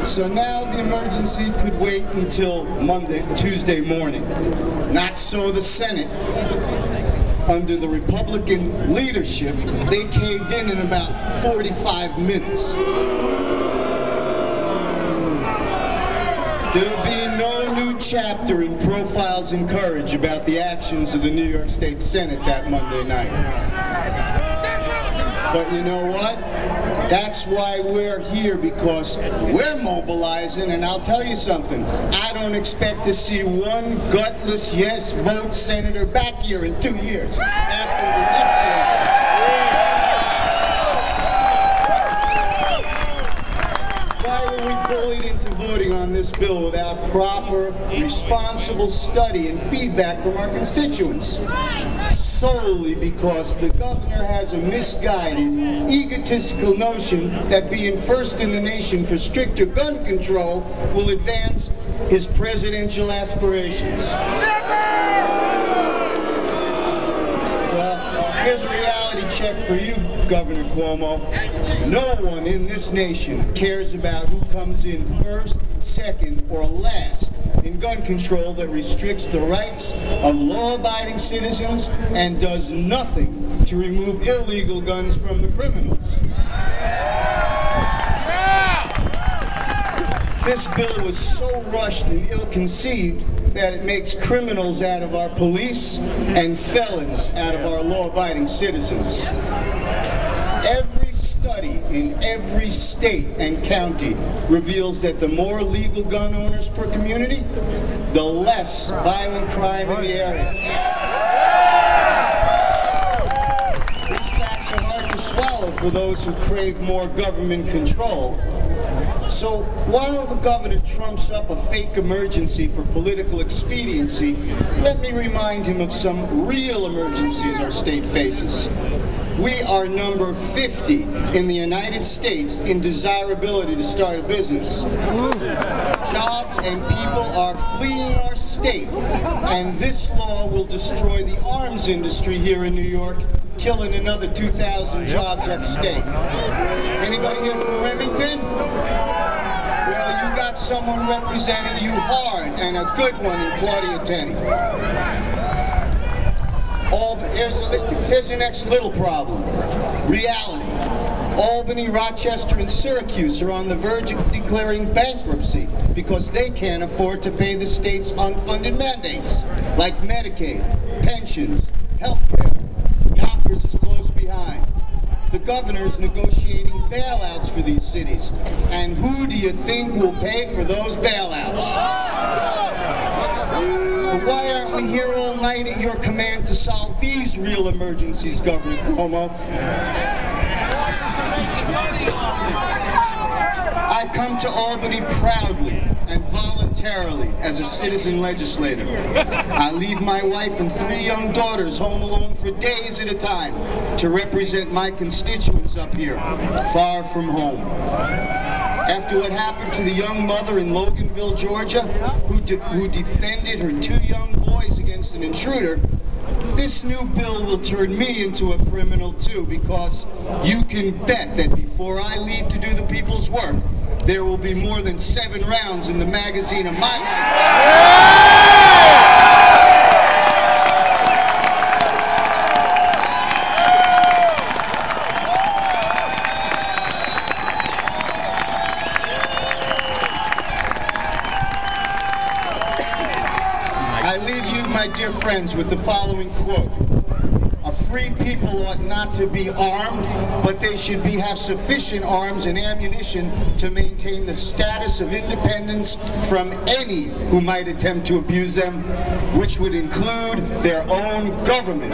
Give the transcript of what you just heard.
So now the emergency could wait until Tuesday morning. Not so the Senate. Under the Republican leadership, they caved in about 45 minutes. There'll be no new chapter in Profiles in Courage about the actions of the New York State Senate that Monday night. But you know what? That's why we're here, because we're mobilizing, and I'll tell you something. I don't expect to see one gutless yes vote senator back here in 2 years after the next election. Why were we bullied into voting on this bill without proper, responsible study and feedback from our constituents? Solely because the governor has a misguided, egotistical notion that being first in the nation for stricter gun control will advance his presidential aspirations. Well, here's a reality check for you, Governor Cuomo. No one in this nation cares about who comes in first, second, or last in gun control that restricts the rights of law-abiding citizens and does nothing to remove illegal guns from the criminals. This bill was so rushed and ill-conceived that it makes criminals out of our police and felons out of our law-abiding citizens. Every study in every state and county reveals that the more legal gun owners per community, the less violent crime in the area. These facts are hard to swallow for those who crave more government control. So while the governor trumps up a fake emergency for political expediency, let me remind him of some real emergencies our state faces. We are number 50 in the United States in desirability to start a business. Jobs and people are fleeing our state, and this law will destroy the arms industry here in New York, killing another 2,000 jobs upstate. Anybody here from Remington? Well, you got someone representing you hard, and a good one in Claudia Tenney. Here's the next little problem. Reality. Albany, Rochester, and Syracuse are on the verge of declaring bankruptcy because they can't afford to pay the state's unfunded mandates, like Medicaid, pensions, health care. Yonkers is close behind. The governor is negotiating bailouts for these cities. And who do you think will pay for those bailouts? Why aren't we here all night at your command to solve these real emergencies, Governor Cuomo? I come to Albany proudly and voluntarily as a citizen legislator. I leave my wife and 3 young daughters home alone for days at a time to represent my constituents up here, far from home. After what happened to the young mother in Loganville, Georgia, who defended her 2 young boys against an intruder, this new bill will turn me into a criminal too, because you can bet that before I leave to do the people's work, there will be more than 7 rounds in the magazine of my life. I leave you, my dear friends, with the following quote. A free people ought not to be armed, but they should have sufficient arms and ammunition to maintain the status of independence from any who might attempt to abuse them, which would include their own government.